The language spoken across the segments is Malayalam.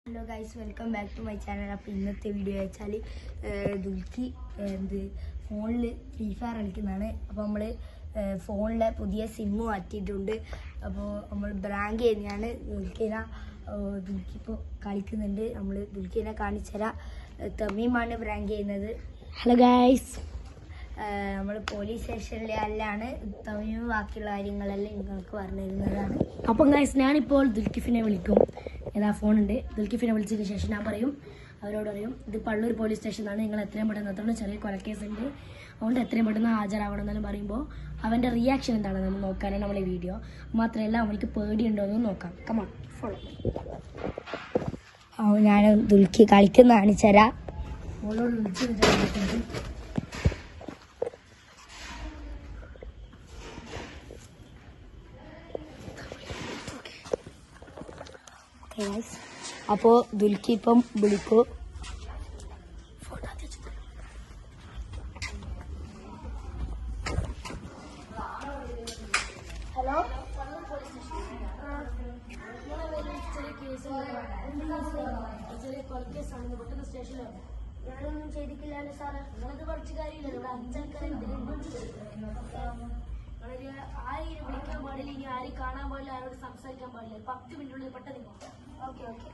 Hello guys, welcome back to my channel. അപ്പോൾ ഇന്നത്തെ വീഡിയോ വെച്ചാൽ ദുൽക്കി ഫോണിൽ ഫ്രീ ഫയർ കളിക്കുന്നതാണ്. അപ്പോൾ നമ്മൾ ഫോണിലെ പുതിയ സിമ്മ് മാറ്റിയിട്ടുണ്ട്. അപ്പോൾ നമ്മൾ ബ്രാങ്ക് ചെയ്യുന്നതാണ്. ദുൽക്കി ഇപ്പോൾ കളിക്കുന്നുണ്ട്. നമ്മൾ ദുൽക്കിനെ കാണിച്ചു തരാം. തമീമാണ് ബ്രാങ്ക് ചെയ്യുന്നത്. ഹലോ ഗൈസ്, നമ്മൾ പോലീസ് സ്റ്റേഷനിലെ അല്ലാണ് തമീം ബാക്കിയുള്ള കാര്യങ്ങളെല്ലാം നിങ്ങൾക്ക് പറഞ്ഞു തരുന്നതാണ്. അപ്പം ഗൈസ്, ഞാനിപ്പോൾ ദുൽക്കിഫിനെ വിളിക്കും. ഏതാ ഫോണുണ്ട്. ദുൽക്കിഫിനെ വിളിച്ചതിന് ശേഷം ഞാൻ പറയും, അവരോട് പറയും ഇത് പള്ളൂർ പോലീസ് സ്റ്റേഷനാണ്, നിങ്ങൾ എത്രയും പെട്ടെന്ന് എത്തണം, ചെറിയ കൊലക്കേസ് ഉണ്ട്, അതുകൊണ്ട് എത്രയും പെട്ടെന്ന് ഹാജരാവണം എന്നെല്ലാം പറയുമ്പോൾ അവൻ്റെ റിയാക്ഷൻ എന്താണ് നമ്മൾ നോക്കാനാണ് നമ്മളെ വീഡിയോ. മാത്രമല്ല അവനിക്ക് പേടിയുണ്ടോ എന്ന് നോക്കാം. Come on, follow. ഞാൻ ദുൽക്കി കളിക്കുന്ന കാണിച്ചു തരാം. ഓളോട് വിളിച്ച് വിളിച്ചിട്ടുണ്ട്. അപ്പോൾ ദുൽക്കി ഇപ്പം വിളിക്കൂ. ഹലോ, ഞാനൊന്നും ചെയ്തിട്ടില്ലല്ലോ സാറേ. നിങ്ങളത് പഠിച്ച കാര്യമില്ല. ഇവിടെ 5 ആൾക്കാരുണ്ട്. ആരെയും വിളിക്കാൻ പാടില്ല, ഇനി ആരെയും കാണാൻ പാടില്ല, ആരോട് സംസാരിക്കാൻ പാടില്ല. 10 മിനിറ്റുള്ളിൽ പെട്ടെന്ന്. Okay okay.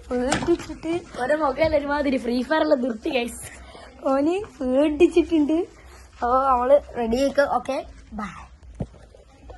പേടിച്ചിട്ട് ഓരോ മൊബൈൽ ഒരുമാതിരി ഫ്രീ ഫയർ ഉള്ള നിർത്തി ഗൈസ്. ഓന് പേടിച്ചിട്ടുണ്ട്. അപ്പോൾ നമ്മള് റെഡി ആയിക്കോ. Okay, by.